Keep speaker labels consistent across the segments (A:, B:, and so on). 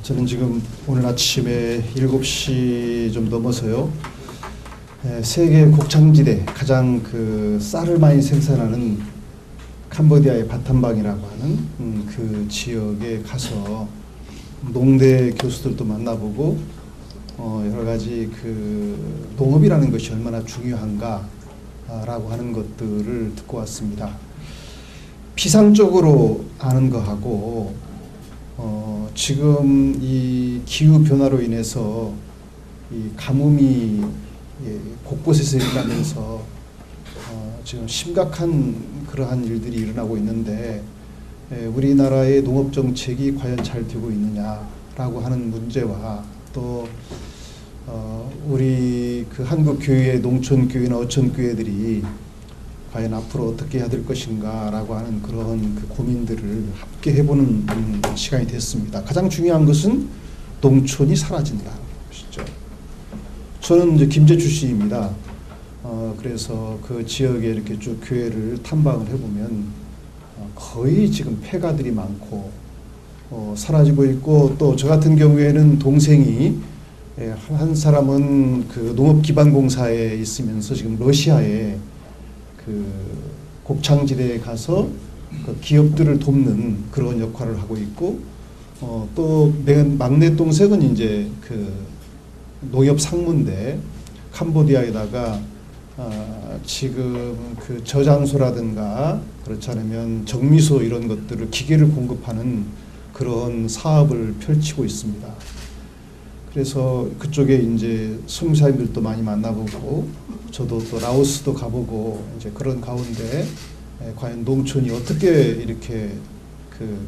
A: 저는 지금 오늘 아침에 7시 좀 넘어서요. 세계 곡창지대 가장 그 쌀을 많이 생산하는 캄보디아의 바탐방이라고 하는 그 지역에 가서 농대 교수들도 만나보고 여러 가지 그 농업이라는 것이 얼마나 중요한가라고 하는 것들을 듣고 왔습니다. 피상적으로 아는 거하고 지금 이 기후 변화로 인해서 이 가뭄이 곳곳에서 일어나면서 지금 심각한 그러한 일들이 일어나고 있는데 우리나라의 농업 정책이 과연 잘 되고 있느냐라고 하는 문제와 또 우리 그 한국 교회의 농촌 교회나 어촌 교회들이 과연 앞으로 어떻게 해야 될 것인가라고 하는 그런 그 고민들을 함께 해보는 시간이 됐습니다. 가장 중요한 것은 농촌이 사라진다는 것이죠. 저는 이제 김제 출신입니다. 그래서 그 지역에 이렇게 쭉 교회를 탐방을 해보면 거의 지금 폐가들이 많고 사라지고 있고, 또 저 같은 경우에는 동생이 한 사람은 그 농업기반공사에 있으면서 지금 러시아에 그 곡창지대에 가서 그 기업들을 돕는 그런 역할을 하고 있고, 또 맨 막내 동생은 이제 그 농협 상무인데 캄보디아에다가 지금 그 저장소라든가 그렇지 않으면 정미소 이런 것들을 기계를 공급하는 그런 사업을 펼치고 있습니다. 그래서 그쪽에 이제 선교사님들도 많이 만나보고 저도 또 라오스도 가보고 이제 그런 가운데 과연 농촌이 어떻게 이렇게 그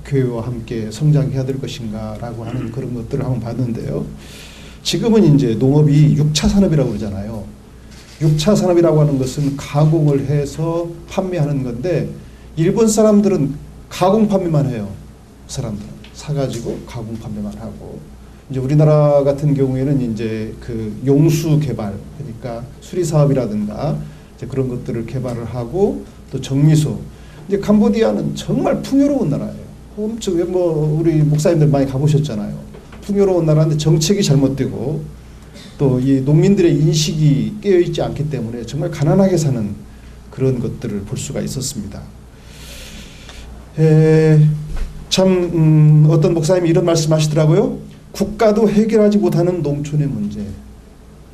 A: 교회와 함께 성장해야 될 것인가라고 하는 그런 것들을 한번 봤는데요. 지금은 이제 농업이 6차 산업이라고 그러잖아요. 6차 산업이라고 하는 것은 가공을 해서 판매하는 건데, 일본 사람들은 가공 판매만 해요. 사람들은 사가지고 가공 판매만 하고, 이제 우리나라 같은 경우에는 이제 그 용수 개발, 그러니까 수리 사업이라든가 이제 그런 것들을 개발을 하고, 또 정미소. 이제 캄보디아는 정말 풍요로운 나라예요. 엄청 뭐 우리 목사님들 많이 가보셨잖아요. 풍요로운 나라인데 정책이 잘못되고 또 이 농민들의 인식이 깨어있지 않기 때문에 정말 가난하게 사는 그런 것들을 볼 수가 있었습니다. 참 어떤 목사님이 이런 말씀하시더라고요. 국가도 해결하지 못하는 농촌의 문제,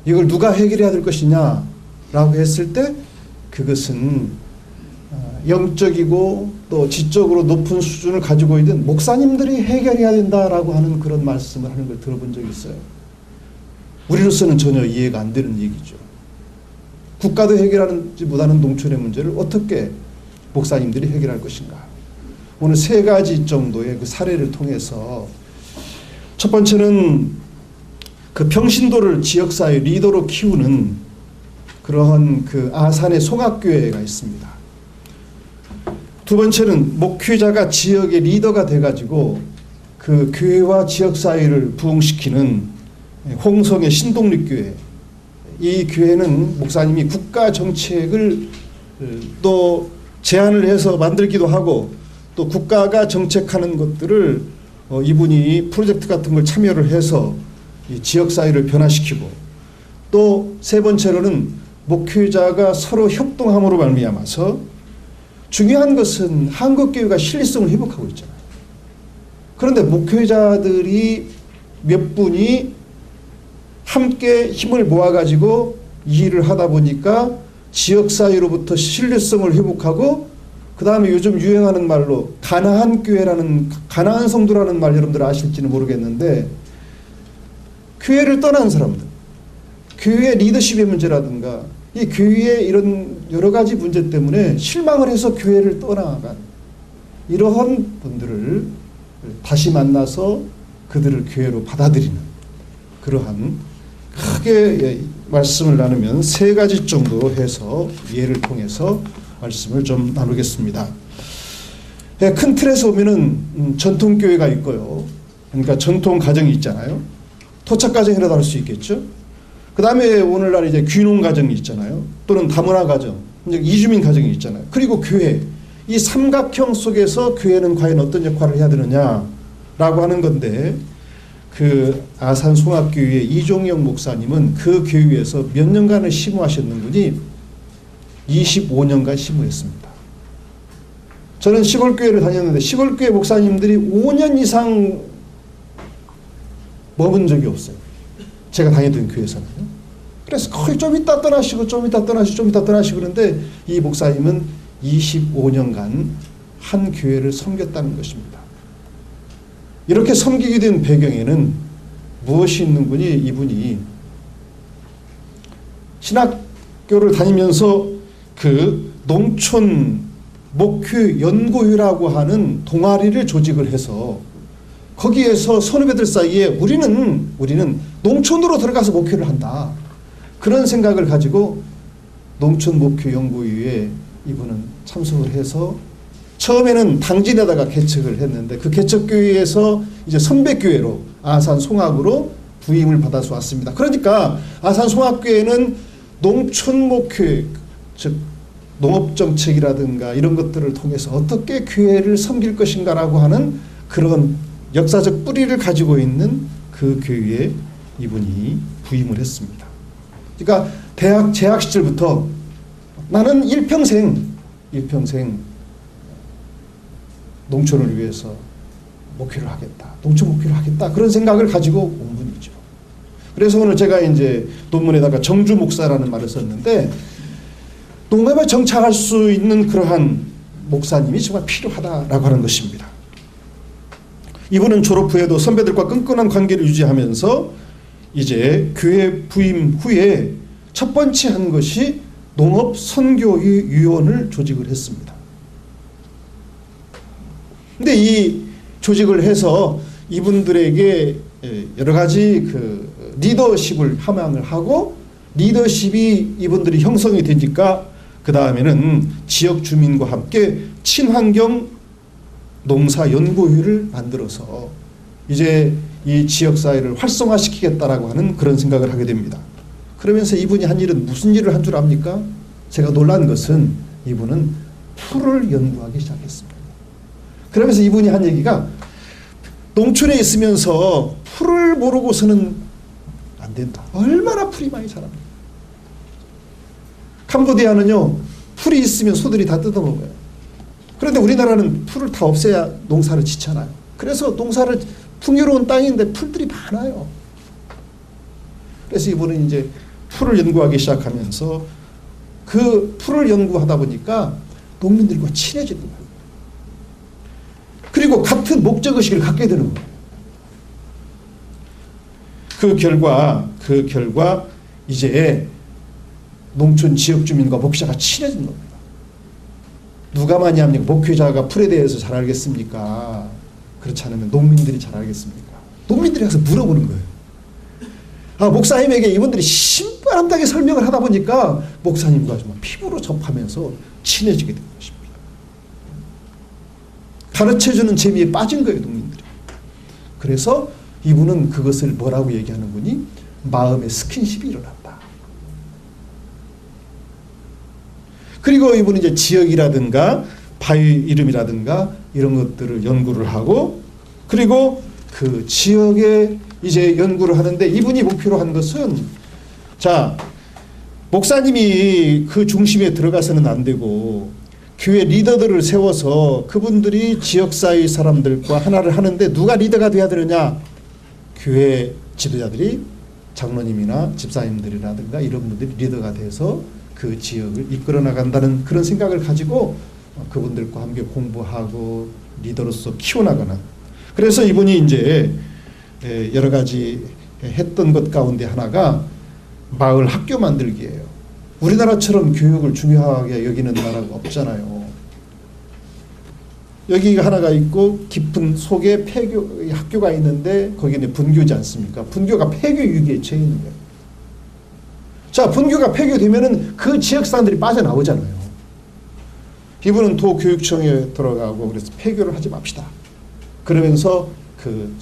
A: 이걸 누가 해결해야 될 것이냐라고 했을 때 그것은 영적이고 또 지적으로 높은 수준을 가지고 있는 목사님들이 해결해야 된다라고 하는 그런 말씀을 하는 걸 들어본 적이 있어요. 우리로서는 전혀 이해가 안 되는 얘기죠. 국가도 해결하지 못하는 농촌의 문제를 어떻게 목사님들이 해결할 것인가. 오늘 3가지 정도의 그 사례를 통해서, 첫 번째는 그 평신도를 지역사회 리더로 키우는 그러한 그 아산의 송악교회가 있습니다. 두 번째는 목회자가 지역의 리더가 돼가지고 그 교회와 지역사회를 부흥시키는 홍성의 신동립교회. 이 교회는 목사님이 국가 정책을 또 제안을 해서 만들기도 하고, 또 국가가 정책하는 것들을 이분이 프로젝트 같은 걸 참여를 해서 이 지역사회를 변화시키고, 또 세 번째로는 목회자가 서로 협동함으로 말미암아서, 중요한 것은 한국교회가 신뢰성을 회복하고 있잖아요. 그런데 목회자들이 몇 분이 함께 힘을 모아가지고 이 일을 하다 보니까 지역사회로부터 신뢰성을 회복하고, 그 다음에 요즘 유행하는 말로 가나안 교회라는, 가나안 성도라는 말 여러분들 아실지는 모르겠는데, 교회를 떠난 사람들, 교회의 리더십의 문제라든가 이 교회의 이런 여러 가지 문제 때문에 실망을 해서 교회를 떠나간 이러한 분들을 다시 만나서 그들을 교회로 받아들이는 그러한, 크게 말씀을 나누면 3가지 정도 해서 예를 통해서 말씀을 좀 나누겠습니다. 큰 틀에서 보면은 전통교회가 있고요. 그러니까 전통 가정이 있잖아요. 토착 가정이라도 할 수 있겠죠. 그 다음에 오늘날 이제 귀농 가정이 있잖아요. 또는 다문화 가정, 이주민 가정이 있잖아요. 그리고 교회. 이 삼각형 속에서 교회는 과연 어떤 역할을 해야 되느냐. 라고 하는 건데, 그 아산 송악교회 이종영 목사님은 그 교회에서 몇 년간을 심우하셨는 분이 25년간 심우했습니다. 저는 시골교회를 다녔는데 시골교회 목사님들이 5년 이상 머문 적이 없어요. 제가 다니던 교회에서는요. 그래서 거의 좀 이따 떠나시고 좀 이따 떠나시고 좀 이따 떠나시고 그런데 이 목사님은 25년간 한 교회를 섬겼다는 것입니다. 이렇게 섬기게 된 배경에는 무엇이 있는 분이, 이분이 신학교를 다니면서 그 농촌 목회 연구회라고 하는 동아리를 조직을 해서 거기에서 선후배들 사이에 우리는 농촌으로 들어가서 목회를 한다. 그런 생각을 가지고 농촌 목회 연구회에 이분은 참석을 해서 처음에는 당진에다가 개척을 했는데 그 개척교회에서 이제 선배교회로 아산 송악으로 부임을 받아서 왔습니다. 그러니까 아산 송악교회는 농촌 목회, 즉 농업정책이라든가 이런 것들을 통해서 어떻게 교회를 섬길 것인가라고 하는 그런 역사적 뿌리를 가지고 있는 그 교회에 이분이 부임을 했습니다. 그러니까 대학 재학 시절부터 나는 일평생 농촌을 위해서 목회를 하겠다. 농촌 목회를 하겠다. 그런 생각을 가지고 온 분이죠. 그래서 오늘 제가 이제 논문에다가 정주 목사라는 말을 썼는데 농업에 정착할 수 있는 그러한 목사님이 정말 필요하다라고 하는 것입니다. 이분은 졸업 후에도 선배들과 끈끈한 관계를 유지하면서 이제 교회 부임 후에 첫 번째 한 것이 농업선교위원을 조직을 했습니다. 근데 이 조직을 해서 이분들에게 여러 가지 그 리더십을 함양을 하고 리더십이 이분들이 형성이 되니까 그 다음에는 지역 주민과 함께 친환경 농사연구회를 만들어서 이제 이 지역사회를 활성화시키겠다라고 하는 그런 생각을 하게 됩니다. 그러면서 이분이 한 일은 무슨 일을 한 줄 압니까? 제가 놀란 것은 이분은 풀을 연구하기 시작했습니다. 그러면서 이분이 한 얘기가 농촌에 있으면서 풀을 모르고서는 안 된다. 얼마나 풀이 많이 자랍니까? 캄보디아는요, 풀이 있으면 소들이 다 뜯어먹어요. 그런데 우리나라는 풀을 다 없애야 농사를 짓잖아요. 그래서 농사를 풍요로운 땅인데 풀들이 많아요. 그래서 이분은 이제 풀을 연구하기 시작하면서 그 풀을 연구하다 보니까 농민들과 친해지는 거예요. 그리고 같은 목적의식을 갖게 되는 거예요. 그 결과 이제 농촌 지역 주민과 목회자가 친해진 겁니다. 누가 많이 합니까? 목회자가 풀에 대해서 잘 알겠습니까? 그렇지 않으면 농민들이 잘 알겠습니까? 농민들이 가서 물어보는 거예요. 목사님에게 이분들이 신바람나게 설명을 하다 보니까 목사님과 정말 피부로 접하면서 친해지게 된 것입니다. 가르쳐주는 재미에 빠진 거예요, 농민들이. 그래서 이분은 그것을 뭐라고 얘기하는 분이 마음의 스킨십이 일어났다. 그리고 이분은 이제 지역이라든가 바위 이름이라든가 이런 것들을 연구를 하고 그리고 그 지역에 이제 연구를 하는데 이분이 목표로 한 것은 자, 목사님이 그 중심에 들어가서는 안 되고 교회 리더들을 세워서 그분들이 지역사회 사람들과 하나를 하는데 누가 리더가 돼야 되느냐? 교회 지도자들이 장로님이나 집사님들이라든가 이런 분들이 리더가 돼서 그 지역을 이끌어 나간다는 그런 생각을 가지고 그분들과 함께 공부하고 리더로서 키워나가는. 그래서 이분이 이제 여러 가지 했던 것 가운데 하나가 마을 학교 만들기예요. 우리나라처럼 교육을 중요하게 여기는 나라가 없잖아요. 여기가 하나가 있고 깊은 속에 폐교 학교가 있는데 거기는 분교지 않습니까? 분교가 폐교 위기에 처해 있는 거예요. 자, 분교가 폐교되면은 그 지역 사람들이 빠져나오잖아요. 이분은 도교육청에 들어가고 그래서 폐교를 하지 맙시다. 그러면서 그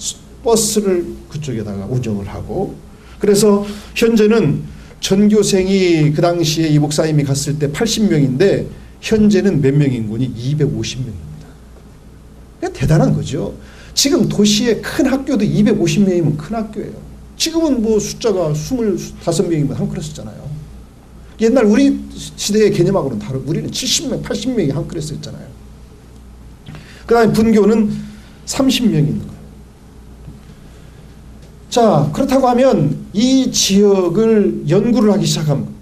A: 버스를 그쪽에다가 운영을 하고 그래서 현재는 전교생이 그 당시에 이 목사님이 갔을 때 80명인데 현재는 몇 명 인구니 250명입니다. 대단한 거죠. 지금 도시의 큰 학교도 250명이면 큰 학교예요. 지금은 뭐 숫자가 25명이면 한 클래스잖아요. 옛날 우리 시대의 개념하고는 다르고 우리는 70명, 80명이 한 클래스였잖아요. 그 다음에 분교는 30명이 있는 거예요. 자, 그렇다고 하면 이 지역을 연구를 하기 시작한 거예요.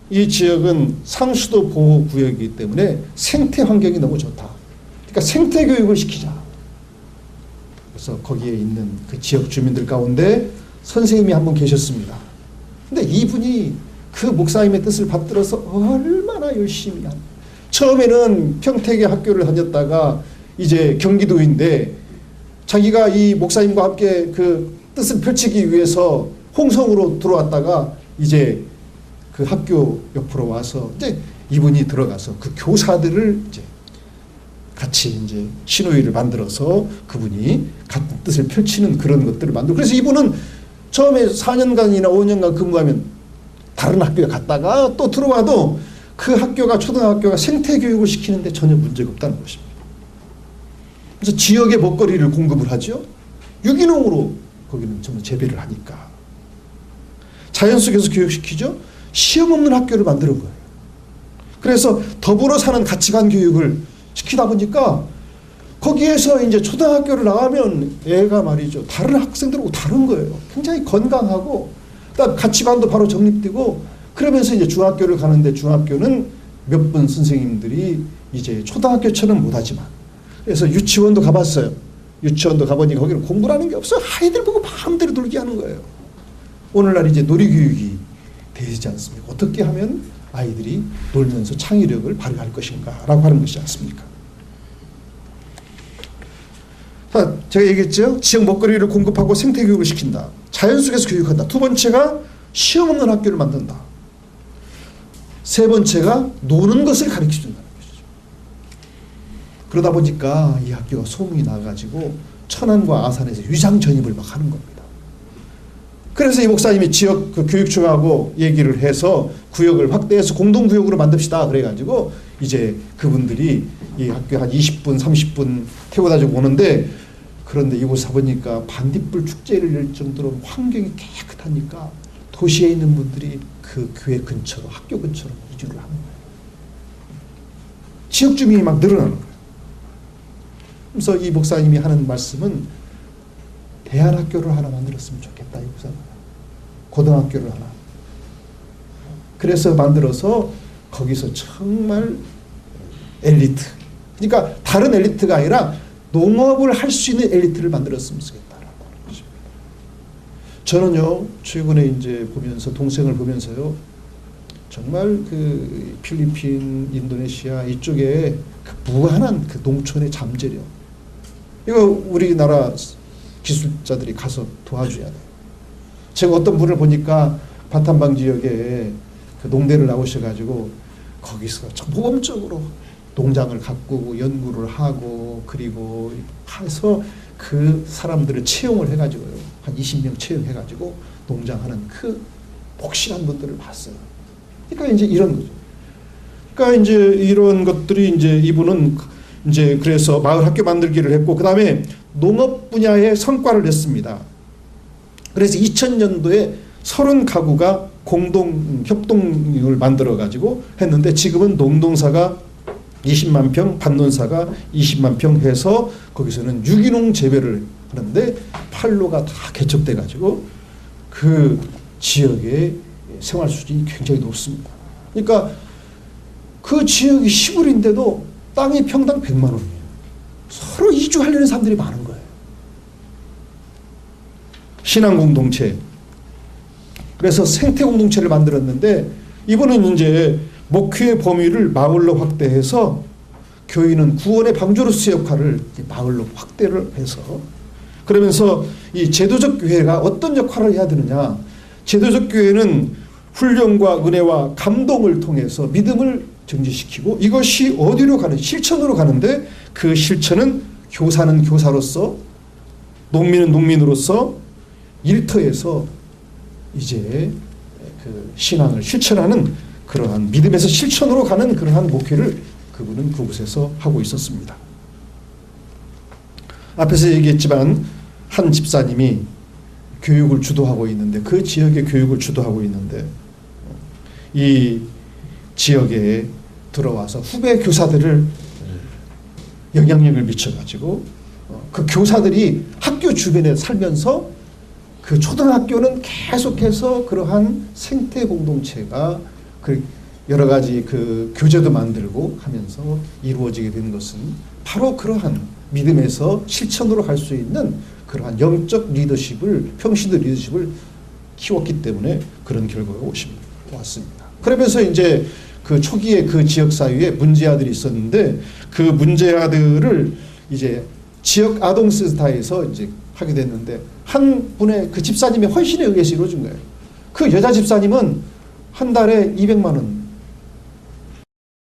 A: 이 지역은 상수도 보호구역이기 때문에 생태 환경이 너무 좋다. 그러니까 생태 교육을 시키자. 그래서 거기에 있는 그 지역 주민들 가운데 선생님이 한 분 계셨습니다. 근데 이분이 그 목사님의 뜻을 받들어서 얼마나 열심히 한. 처음에는 평택에 학교를 다녔다가 이제 경기도인데 자기가 이 목사님과 함께 그 뜻을 펼치기 위해서 홍성으로 들어왔다가 이제 그 학교 옆으로 와서 이제 이분이 들어가서 그 교사들을 이제 같이 이제 신호위를 만들어서 그분이 같은 뜻을 펼치는 그런 것들을 만들고, 그래서 이분은 처음에 4년간이나 5년간 근무하면 다른 학교에 갔다가 또 들어와도 그 학교가 초등학교가 생태교육을 시키는데 전혀 문제가 없다는 것입니다. 그래서 지역의 먹거리를 공급을 하죠. 유기농으로 거기는 전부 재배를 하니까. 자연 속에서 교육시키죠. 시험 없는 학교를 만드는 거예요. 그래서 더불어 사는 가치관 교육을 시키다 보니까 거기에서 이제 초등학교를 나가면 애가 말이죠. 다른 학생들하고 다른 거예요. 굉장히 건강하고 가치관도 바로 정립되고, 그러면서 이제 중학교를 가는데 중학교는 몇 분 선생님들이 이제 초등학교처럼 못하지만, 그래서 유치원도 가봤어요. 유치원도 가보니까 거기는 공부라는 게 없어. 아이들 보고 마음대로 놀게 하는 거예요. 오늘날 이제 놀이교육이 되지 않습니까? 어떻게 하면 아이들이 놀면서 창의력을 발휘할 것인가 라고 하는 것이지 않습니까? 자, 제가 얘기했죠. 지역 먹거리를 공급하고 생태교육을 시킨다. 자연 속에서 교육한다. 두 번째가 시험 없는 학교를 만든다. 세 번째가 노는 것을 가르쳐준다는 것이죠. 그러다 보니까 이 학교가 소문이 나가지고 천안과 아산에서 위장 전입을 막 하는 겁니다. 그래서 이 목사님이 지역 그 교육청하고 얘기를 해서 구역을 확대해서 공동구역으로 만듭시다. 그래가지고 이제 그분들이 이 학교에 한 20분, 30분 태워다 주고 오는데, 그런데 이곳에 보니까 반딧불 축제를 열 정도로 환경이 깨끗하니까 도시에 있는 분들이 그 교회 근처로, 학교 근처로 이주를 하는 거예요. 지역 주민이 막 늘어나는 거예요. 그래서 이 목사님이 하는 말씀은 대안학교를 하나 만들었으면 좋겠다. 이 목사가 고등학교를 하나. 그래서 만들어서 거기서 정말 엘리트, 그러니까 다른 엘리트가 아니라 농업을 할 수 있는 엘리트를 만들었으면 좋겠다라고 하는 것입니다. 저는요, 최근에 이제 보면서 동생을 보면서요, 정말 그 필리핀, 인도네시아 이쪽에 그 무한한 그 농촌의 잠재력, 이거 우리나라 기술자들이 가서 도와줘야 돼요. 제가 어떤 분을 보니까 바탄방 지역에 그 농대를 나오셔가지고 거기서 모범적으로 농장을 가꾸고 연구를 하고 그리고 해서 그 사람들을 채용을 해가지고요, 한 20명 채용해가지고 농장하는 그 복실한 분들을 봤어요. 그러니까 이제 이런 거죠. 그러니까 이제 이런 것들이 이제 이분은 이제 그래서 마을 학교 만들기를 했고, 그 다음에 농업 분야의 성과를 냈습니다. 그래서 2000년도에 30가구가 공동 협동을 만들어 가지고 했는데, 지금은 농동사가 20만 평, 반론사가 20만 평 해서 거기서는 유기농 재배를 하는데 판로가 다 개척돼 가지고 그 지역의 생활 수준이 굉장히 높습니다. 그러니까 그 지역이 시골인데도 땅이 평당 100만 원이에요. 서로 이주하려는 사람들이 많은 거예요. 신앙 공동체. 그래서 생태 공동체를 만들었는데, 이번은 이제 목회의 범위를 마을로 확대해서 교인은 구원의 방주로서의 역할을 마을로 확대를 해서, 그러면서 이 제도적 교회가 어떤 역할을 해야 되느냐. 제도적 교회는 훈련과 은혜와 감동을 통해서 믿음을 증진시키고, 이것이 어디로 가는, 실천으로 가는데, 그 실천은 교사는 교사로서, 농민은 농민으로서 일터에서 이제 그 신앙을 실천하는 그러한 믿음에서 실천으로 가는 그러한 목회를 그분은 그곳에서 하고 있었습니다. 앞에서 얘기했지만 한 집사님이 교육을 주도하고 있는데, 그 지역의 교육을 주도하고 있는데 이 지역에 들어와서 후배 교사들을 영향력을 미쳐가지고 그 교사들이 학교 주변에 살면서 그 초등학교는 계속해서 그러한 생태 공동체가 그 여러 가지 그 교재도 만들고 하면서 이루어지게 된 것은 바로 그러한 믿음에서 실천으로 갈 수 있는 그러한 영적 리더십을, 평신도 리더십을 키웠기 때문에 그런 결과가 왔습니다. 그러면서 이제 그 초기에 그 지역 사회에 문제아들이 있었는데, 그 문제아들을 이제 지역 아동센터에서 이제 하게 됐는데, 한 분의 그 집사님의 헌신에 의해서 이루어진 거예요. 그 여자 집사님은 한 달에 200만 원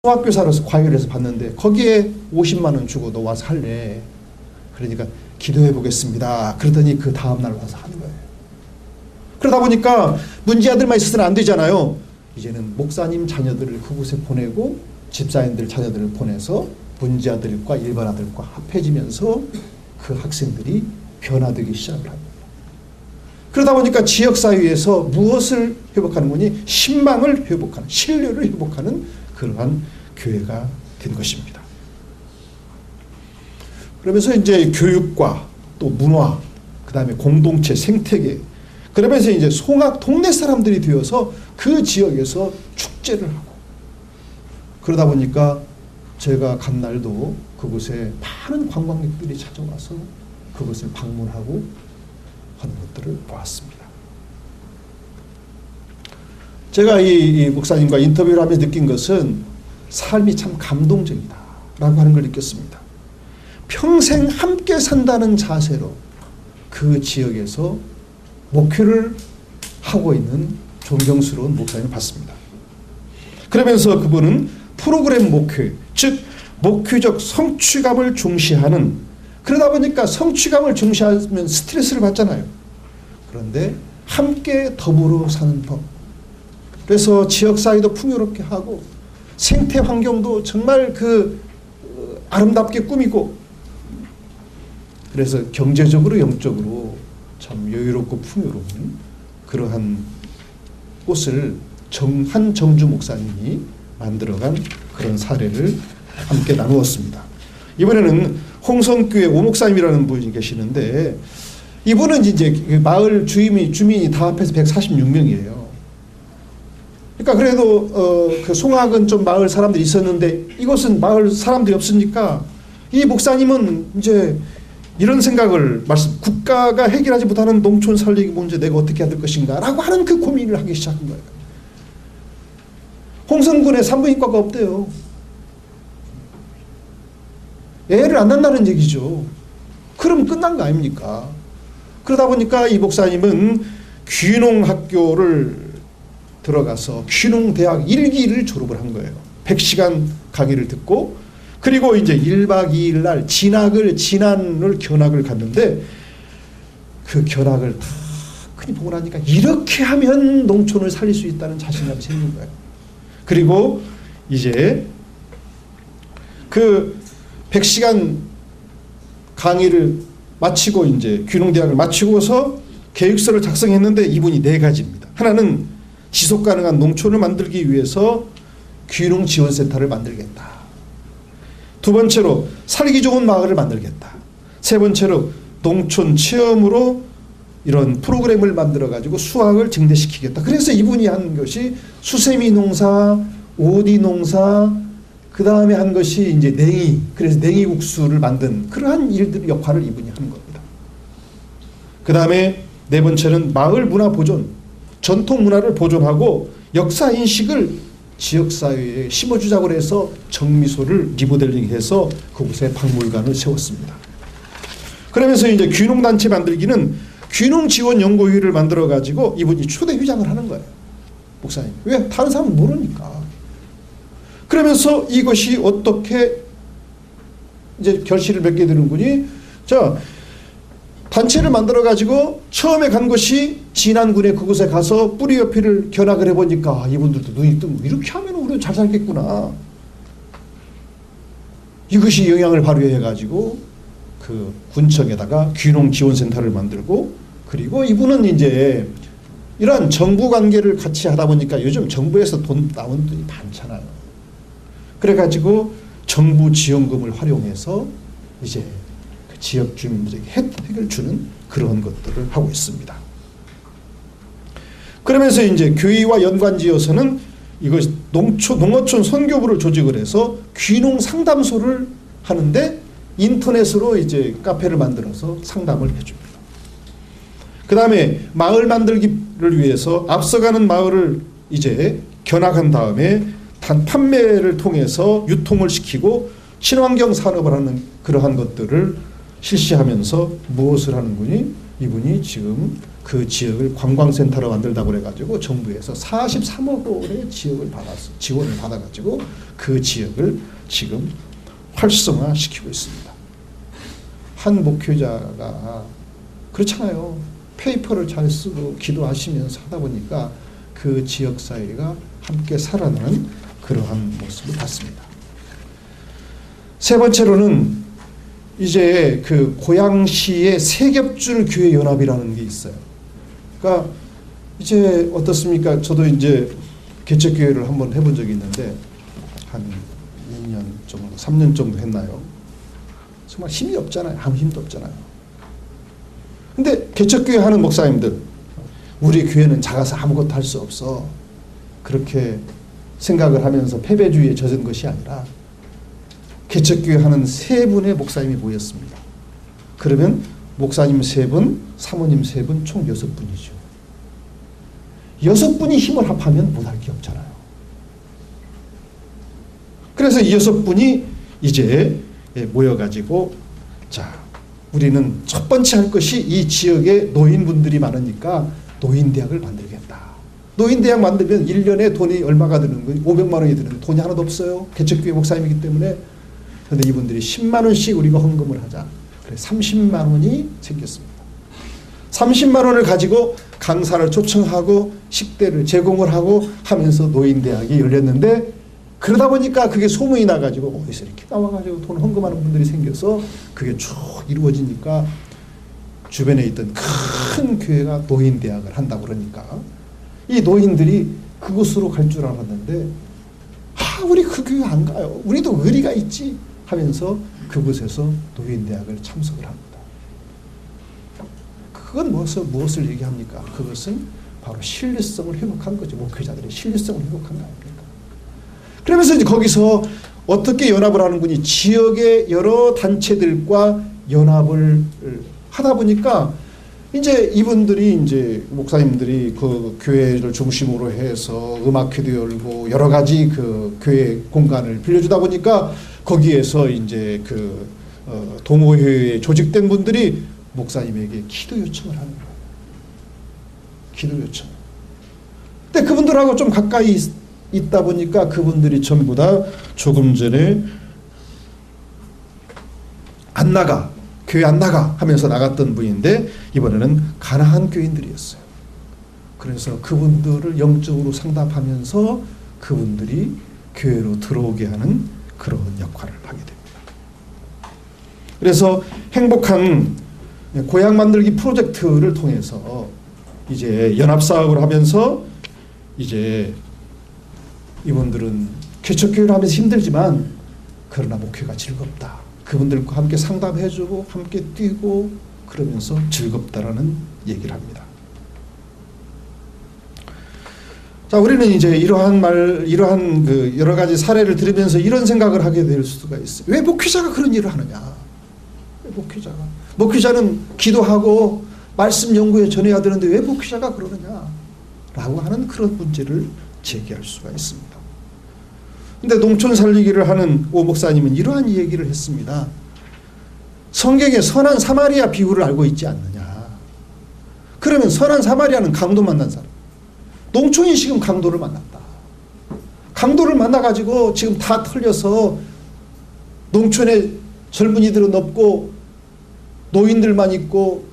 A: 종합교사로서 과외를 해서 받는데, 거기에 50만 원 주고 너 와서 할래. 그러니까 기도해 보겠습니다. 그러더니 그 다음날 와서 하는 거예요. 그러다 보니까 문제아들만 있어서는 안 되잖아요. 이제는 목사님 자녀들을 그곳에 보내고 집사님들 자녀들을 보내서 문제아들과 일반 아들과 합해지면서 그 학생들이 변화되기 시작을 합니다. 그러다 보니까 지역사회에서 무엇을 회복하는 거니? 신망을 회복하는, 신뢰를 회복하는 그러한 교회가 된 것입니다. 그러면서 이제 교육과 또 문화, 그 다음에 공동체, 생태계, 그러면서 이제 송악 동네 사람들이 되어서 그 지역에서 축제를 하고, 그러다 보니까 제가 간 날도 그곳에 많은 관광객들이 찾아와서 그것을 방문하고 하는 것들을 보았습니다. 제가 이 목사님과 인터뷰를 하면서 느낀 것은 삶이 참 감동적이다 라고 하는 걸 느꼈습니다. 평생 함께 산다는 자세로 그 지역에서 목회를 하고 있는 존경스러운 목사님을 봤습니다. 그러면서 그분은 프로그램 목회, 즉 목회적 성취감을 중시하는, 그러다 보니까 성취감을 중시하면 스트레스를 받잖아요. 그런데 함께 더불어 사는 법, 그래서 지역사회도 풍요롭게 하고 생태 환경도 정말 그 아름답게 꾸미고, 그래서 경제적으로 영적으로 참 여유롭고 풍요로운 그러한 곳을 한 정주 목사님이 만들어간 그런 사례를 함께 나누었습니다. 이번에는 홍성교회 오 목사님이라는 분이 계시는데, 이분은 이제 마을 주민이 다 합해서 146명이에요. 그러니까 그래도 그 송악은 좀 마을 사람들이 있었는데 이곳은 마을 사람들이 없으니까 이 목사님은 이제 이런 생각을 국가가 해결하지 못하는 농촌 살리기 문제 내가 어떻게 해야 될 것인가 라고 하는 그 고민을 하기 시작한 거예요. 홍성군에 산부인과가 없대요. 애를 안 낳는다는 얘기죠. 그럼 끝난 거 아닙니까? 그러다 보니까 이 목사님은 귀농학교를 들어가서 귀농대학 1기를 졸업을 한 거예요. 100시간 강의를 듣고, 그리고 이제 1박 2일 날 진안을 견학을 갔는데, 그 견학을 다 흔히 보고 나니까 이렇게 하면 농촌을 살릴 수 있다는 자신감이 생긴 거예요. 그리고 이제 그 100시간 강의를 마치고 이제 귀농대학을 마치고서 계획서를 작성했는데 이분이 4가지입니다. 하나는 지속 가능한 농촌을 만들기 위해서 귀농지원센터를 만들겠다. 두 번째로 살기 좋은 마을을 만들겠다. 세 번째로 농촌 체험으로 이런 프로그램을 만들어 가지고 수확을 증대시키겠다. 그래서 이분이 한 것이 수세미 농사, 오디 농사, 그 다음에 한 것이 이제 냉이, 그래서 냉이 국수를 만든 그러한 일들 역할을 이분이 하는 겁니다. 그 다음에 네 번째는 마을 문화 보존, 전통 문화를 보존하고 역사 인식을 지역사회에 심어주자고 해서 정미소를 리모델링해서 그곳에 박물관을 세웠습니다. 그러면서 이제 귀농단체 만들기는 귀농지원연구회를 만들어가지고 이분이 초대 회장을 하는 거예요. 목사님. 왜? 다른 사람은 모르니까. 그러면서 이것이 어떻게 이제 결실을 맺게 되는군이, 자, 단체를 만들어가지고 처음에 간 것이 진안군에 그곳에 가서 뿌리 옆이를 견학을 해보니까 이분들도 눈이 뜨고 이렇게 하면 우리는 잘 살겠구나. 이것이 영향을 발휘해가지고 그 군청에다가 귀농지원센터를 만들고, 그리고 이분은 이제 이러한 정부 관계를 같이 하다 보니까 요즘 정부에서 돈 나오는 돈이 많잖아요. 그래가지고 정부 지원금을 활용해서 이제 그 지역 주민들에게 혜택을 주는 그런 것들을 하고 있습니다. 그러면서 이제 교회와 연관지어서는 이거 농어촌 선교부를 조직을 해서 귀농 상담소를 하는데 인터넷으로 이제 카페를 만들어서 상담을 해줍니다. 그 다음에 마을 만들기를 위해서 앞서가는 마을을 이제 견학한 다음에 판매를 통해서 유통을 시키고 친환경 산업을 하는 그러한 것들을 실시하면서 무엇을 하는군이, 이분이 지금 그 지역을 관광센터로 만들다고 그래가지고 정부에서 43억 원의 지원을 받아가지고 그 지역을 지금 활성화시키고 있습니다. 한 목회자가 그렇잖아요. 페이퍼를 잘 쓰고 기도하시면서 하다 보니까 그 지역 사회가 함께 살아나는 그러한 모습을 봤습니다. 세 번째로는 이제 그 고양시의 세겹줄 교회 연합이라는 게 있어요. 그러니까 이제 어떻습니까? 저도 이제 개척교회를 한번 해본 적이 있는데 한 2년 정도, 3년 정도 했나요? 정말 힘이 없잖아요. 아무 힘도 없잖아요. 근데 개척교회 하는 목사님들, 우리 교회는 작아서 아무것도 할 수 없어, 그렇게 생각을 하면서 패배주의에 젖은 것이 아니라 개척교회 하는 세 분의 목사님이 모였습니다. 그러면 목사님 3분, 사모님 3분, 총 6분이죠. 6분이 힘을 합하면 못할 게 없잖아요. 그래서 이 6분이 이제 모여가지고, 자, 우리는 첫 번째 할 것이 이 지역에 노인분들이 많으니까 노인대학을 만들겠다. 노인대학 만들면 1년에 돈이 얼마가 드는 거예요? 500만 원이 드는데 돈이 하나도 없어요. 개척교회 목사님이기 때문에. 그런데 이분들이 10만 원씩 우리가 헌금을 하자. 그래서 30만 원이 생겼습니다. 30만 원을 가지고 강사를 초청하고 식대를 제공을 하고 하면서 노인대학이 열렸는데, 그러다 보니까 그게 소문이 나가지고 어디서 이렇게 나와가지고 돈 헌금하는 분들이 생겨서 그게 쭉 이루어지니까 주변에 있던 큰 교회가 노인대학을 한다고 그러니까 이 노인들이 그곳으로 갈 줄 알았는데, 우리 그 교회 안 가요. 우리도 의리가 있지 하면서 그곳에서 노인대학을 참석을 합니다. 그건 무엇을 얘기합니까? 그것은 바로 신뢰성을 회복한 거죠. 목회자들의 신뢰성을 회복한 거 아닙니까? 그러면서 이제 거기서 어떻게 연합을 하는군이, 지역의 여러 단체들과 연합을 하다 보니까 이제 이분들이 이제 목사님들이 그 교회를 중심으로 해서 음악회도 열고 여러 가지 그 교회 공간을 빌려주다 보니까 거기에서 이제 그 동호회에 조직된 분들이 목사님에게 기도 요청을 하는 거예요. 기도 요청. 근데 그분들하고 좀 가까이 있다 보니까 그분들이 전부 다 조금 전에 안 나가, 교회 안 나가 하면서 나갔던 분인데 이번에는 가나안 교인들이었어요. 그래서 그분들을 영적으로 상담하면서 그분들이 교회로 들어오게 하는 그런 역할을 하게 됩니다. 그래서 행복한 고향 만들기 프로젝트를 통해서 이제 연합사업을 하면서 이제 이분들은 개척교회를 하면서 힘들지만 그러나 목회가 즐겁다. 그분들과 함께 상담해주고 함께 뛰고 그러면서 즐겁다라는 얘기를 합니다. 자, 우리는 이제 이러한 그 여러 가지 사례를 들으면서 이런 생각을 하게 될 수가 있어요. 왜 목회자가 그런 일을 하느냐? 왜 목회자는 기도하고 말씀 연구에 전해야 되는데 왜 목회자가 그러느냐? 라고 하는 그런 문제를 제기할 수가 있습니다. 근데 농촌 살리기를 하는 오 목사님은 이러한 얘기를 했습니다. 성경에 선한 사마리아 비유를 알고 있지 않느냐? 그러면 선한 사마리아는 강도 만난 사람. 농촌이 지금 강도를 만났다. 강도를 만나가지고 지금 다 털려서 농촌에 젊은이들은 없고 노인들만 있고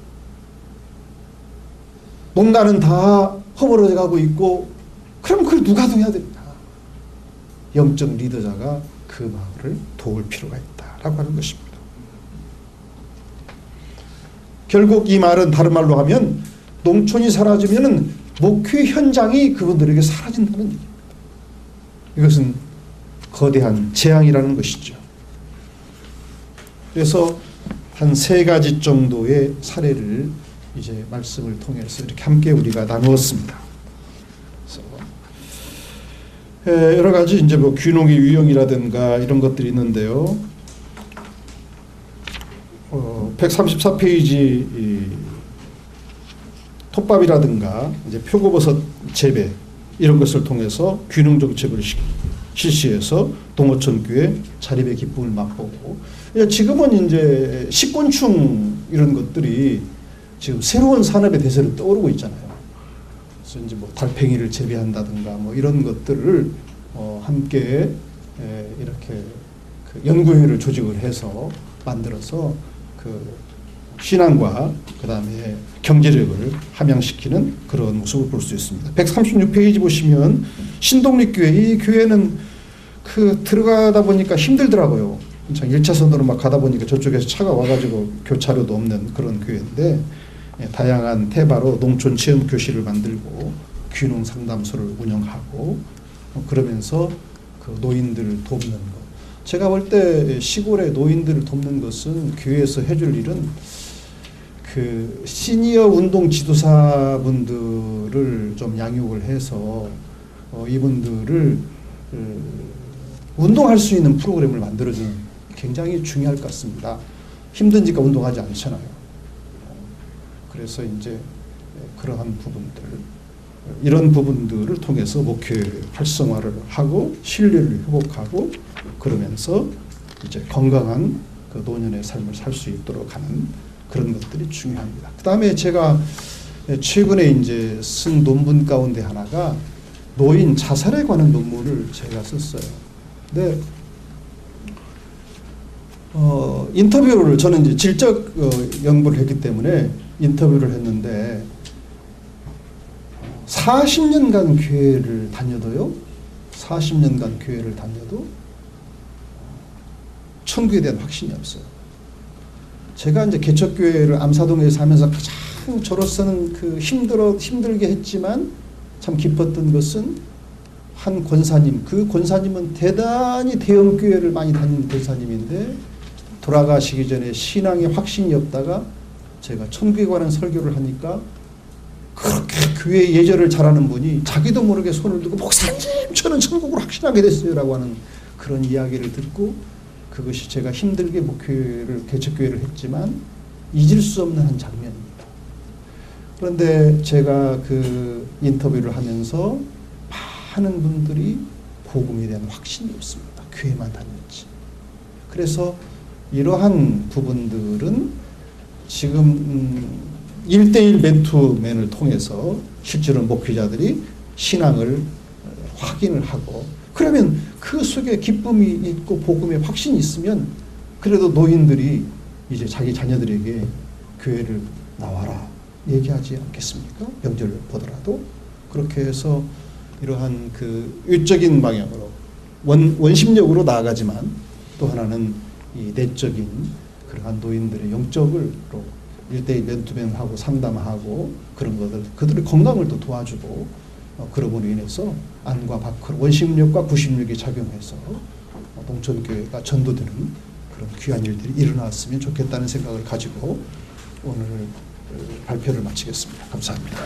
A: 농가는 다 허물어져 가고 있고, 그럼 그걸 누가 도와야 됩니까? 영적 리더자가 그 마을을 도울 필요가 있다라고 하는 것입니다. 결국 이 말은 다른 말로 하면 농촌이 사라지면은 목회 현장이 그분들에게 사라진다는 얘기입니다. 이것은 거대한 재앙이라는 것이죠. 그래서 한 3가지 정도의 사례를 이제 말씀을 통해서 이렇게 함께 우리가 나누었습니다. 그래서 여러 가지 이제 뭐 귀농의 유형이라든가 이런 것들이 있는데요. 134페이지 톱밥이라든가 이제 표고버섯 재배 이런 것을 통해서 귀농 정책을 실시해서 동어천 교회 자립의 기쁨을 맛보고, 지금은 이제 식곤충 이런 것들이 지금 새로운 산업의 대세로 떠오르고 있잖아요. 그래서 이제 뭐 달팽이를 재배한다든가 뭐 이런 것들을 함께 이렇게 그 연구회를 조직을 해서 만들어서 그 신앙과 그 다음에 경제력을 함양시키는 그런 모습을 볼 수 있습니다. 136페이지 보시면 신동립교회, 이 교회는 그 들어가다 보니까 힘들더라고요. 1차선으로 막 가다 보니까 저쪽에서 차가 와가지고 교차로도 없는 그런 교회인데, 다양한 테바로 농촌 체험 교실을 만들고 귀농 상담소를 운영하고 그러면서 그 노인들을 돕는 것. 제가 볼 때 시골의 노인들을 돕는 것은 교회에서 해줄 일은 그 시니어 운동 지도사분들을 좀 양육을 해서 이분들을 운동할 수 있는 프로그램을 만들어주는 굉장히 중요할 것 같습니다. 힘드니까 운동하지 않잖아요. 그래서 이제 그러한 부분들, 이런 부분들을 통해서 목회 활성화를 하고 신뢰를 회복하고 그러면서 이제 건강한 그 노년의 삶을 살 수 있도록 하는 그런 것들이 중요합니다. 그 다음에 제가 최근에 이제 쓴 논문 가운데 하나가 노인 자살에 관한 논문을 제가 썼어요. 근데 인터뷰를 저는 이제 질적 연구를 했기 때문에 인터뷰를 했는데 40년간 교회를 다녀도요. 40년간 교회를 다녀도 천국에 대한 확신이 없어요. 제가 이제 개척교회를 암사동에서 하면서 가장 저로서는 그 힘들게 했지만 참 기뻤던 것은 한 권사님, 그 권사님은 대단히 대형 교회를 많이 다니는 권사님인데 돌아가시기 전에 신앙에 확신이 없다가 제가 천국에 관한 설교를 하니까 그렇게 교회 예절을 잘하는 분이 자기도 모르게 손을 들고 목사님 저는 천국을 확신하게 됐어요 라고 하는 그런 이야기를 듣고, 그것이 제가 힘들게 목회를 개척교회를 했지만 잊을 수 없는 한 장면입니다. 그런데 제가 그 인터뷰를 하면서 많은 분들이 복음에 대한 확신이 없습니다. 교회만 다녔지. 그래서 이러한 부분들은 지금 1:1 맨투맨을 통해서 실제로 목회자들이 신앙을 확인을 하고, 그러면 그 속에 기쁨이 있고 복음의 확신이 있으면 그래도 노인들이 이제 자기 자녀들에게 교회를 나와라 얘기하지 않겠습니까? 명절 보더라도. 그렇게 해서 이러한 그 외적인 방향으로 원심력으로 나아가지만 또 하나는 이 내적인 그러한 노인들의 영적으로 1:1 맨투맨하고 상담하고 그런 것들, 그들의 건강을 또 도와주고 그러므로 인해서 안과 밖으로 원심력과 구심력이 작용해서 농촌교회가 전도되는 그런 귀한 일들이 일어났으면 좋겠다는 생각을 가지고 오늘 발표를 마치겠습니다. 감사합니다.